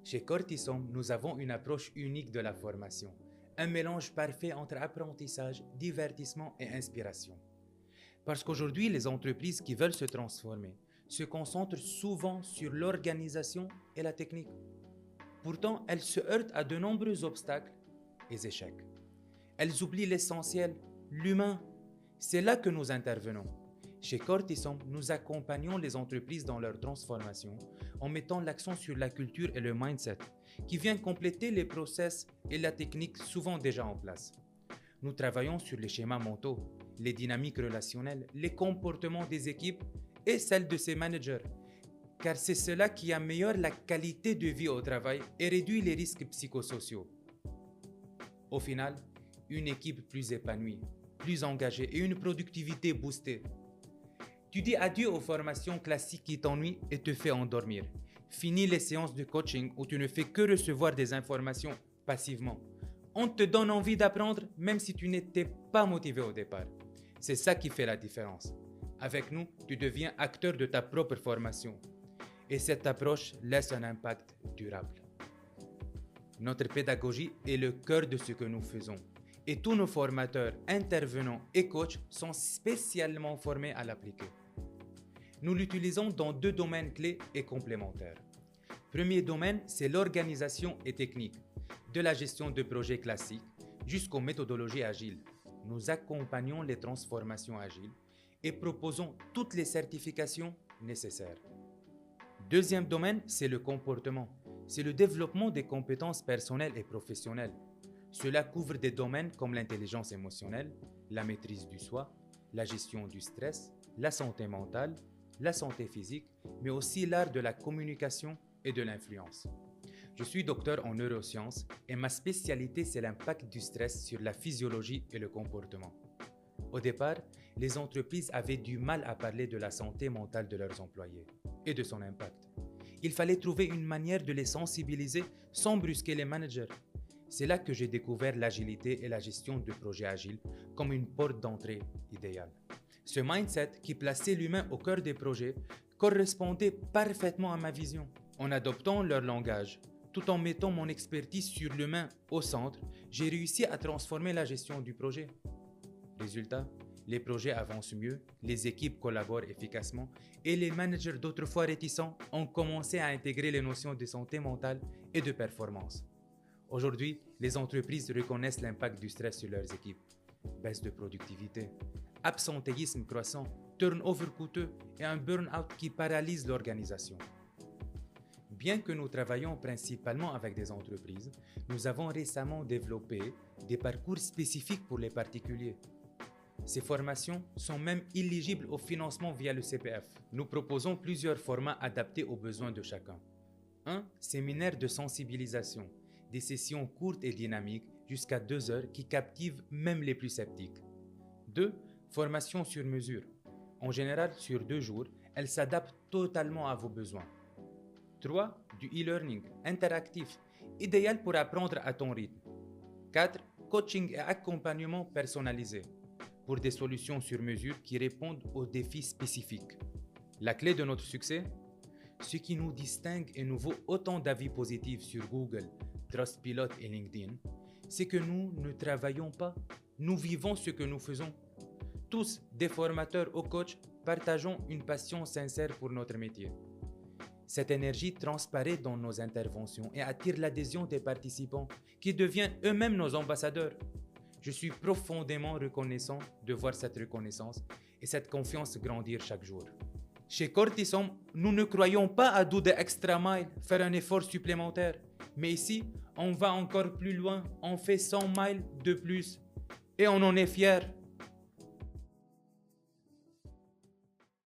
Chez Cortisom, nous avons une approche unique de la formation, un mélange parfait entre apprentissage, divertissement et inspiration. Parce qu'aujourd'hui, les entreprises qui veulent se transformer se concentrent souvent sur l'organisation et la technique. Pourtant, elles se heurtent à de nombreux obstacles et échecs. Elles oublient l'essentiel, l'humain. C'est là que nous intervenons. Chez Cortisom, nous accompagnons les entreprises dans leur transformation en mettant l'accent sur la culture et le mindset, qui vient compléter les process et la technique souvent déjà en place. Nous travaillons sur les schémas mentaux, les dynamiques relationnelles, les comportements des équipes et celles de ses managers, car c'est cela qui améliore la qualité de vie au travail et réduit les risques psychosociaux. Au final, une équipe plus épanouie, plus engagée et une productivité boostée. Tu dis adieu aux formations classiques qui t'ennuient et te fait endormir. Fini les séances de coaching où tu ne fais que recevoir des informations passivement. On te donne envie d'apprendre même si tu n'étais pas motivé au départ. C'est ça qui fait la différence. Avec nous, tu deviens acteur de ta propre formation. Et cette approche laisse un impact durable. Notre pédagogie est le cœur de ce que nous faisons. Et tous nos formateurs, intervenants et coachs sont spécialement formés à l'appliquer. Nous l'utilisons dans deux domaines clés et complémentaires. Premier domaine, c'est l'organisation et technique, de la gestion de projets classiques jusqu'aux méthodologies agiles. Nous accompagnons les transformations agiles et proposons toutes les certifications nécessaires. Deuxième domaine, c'est le comportement. C'est le développement des compétences personnelles et professionnelles. Cela couvre des domaines comme l'intelligence émotionnelle, la maîtrise du soi, la gestion du stress, la santé mentale, la santé physique, mais aussi l'art de la communication et de l'influence. Je suis docteur en neurosciences et ma spécialité c'est l'impact du stress sur la physiologie et le comportement. Au départ, les entreprises avaient du mal à parler de la santé mentale de leurs employés et de son impact. Il fallait trouver une manière de les sensibiliser sans brusquer les managers. C'est là que j'ai découvert l'agilité et la gestion de projets agiles comme une porte d'entrée idéale. Ce mindset qui plaçait l'humain au cœur des projets correspondait parfaitement à ma vision. En adoptant leur langage, tout en mettant mon expertise sur l'humain au centre, j'ai réussi à transformer la gestion du projet. Résultat, les projets avancent mieux, les équipes collaborent efficacement et les managers d'autrefois réticents ont commencé à intégrer les notions de santé mentale et de performance. Aujourd'hui, les entreprises reconnaissent l'impact du stress sur leurs équipes. Baisse de productivité, absentéisme croissant, turnover coûteux et un burn-out qui paralyse l'organisation. Bien que nous travaillons principalement avec des entreprises, nous avons récemment développé des parcours spécifiques pour les particuliers. Ces formations sont même éligibles au financement via le CPF. Nous proposons plusieurs formats adaptés aux besoins de chacun. 1. Séminaire de sensibilisation. Des sessions courtes et dynamiques jusqu'à 2 heures qui captivent même les plus sceptiques. 2. Formation sur mesure. En général, sur 2 jours, elle s'adapte totalement à vos besoins. 3. Du e-learning interactif, idéal pour apprendre à ton rythme. 4. Coaching et accompagnement personnalisé, pour des solutions sur mesure qui répondent aux défis spécifiques. La clé de notre succès? Ce qui nous distingue et nous vaut autant d'avis positifs sur Google, Trustpilot et LinkedIn, c'est que nous ne travaillons pas, nous vivons ce que nous faisons. Tous, des formateurs aux coachs, partageons une passion sincère pour notre métier. Cette énergie transparaît dans nos interventions et attire l'adhésion des participants qui deviennent eux-mêmes nos ambassadeurs. Je suis profondément reconnaissant de voir cette reconnaissance et cette confiance grandir chaque jour. Chez Cortisom, nous ne croyons pas à do the extra mile, faire un effort supplémentaire. Mais ici, on va encore plus loin, on fait 100 miles de plus et on en est fiers.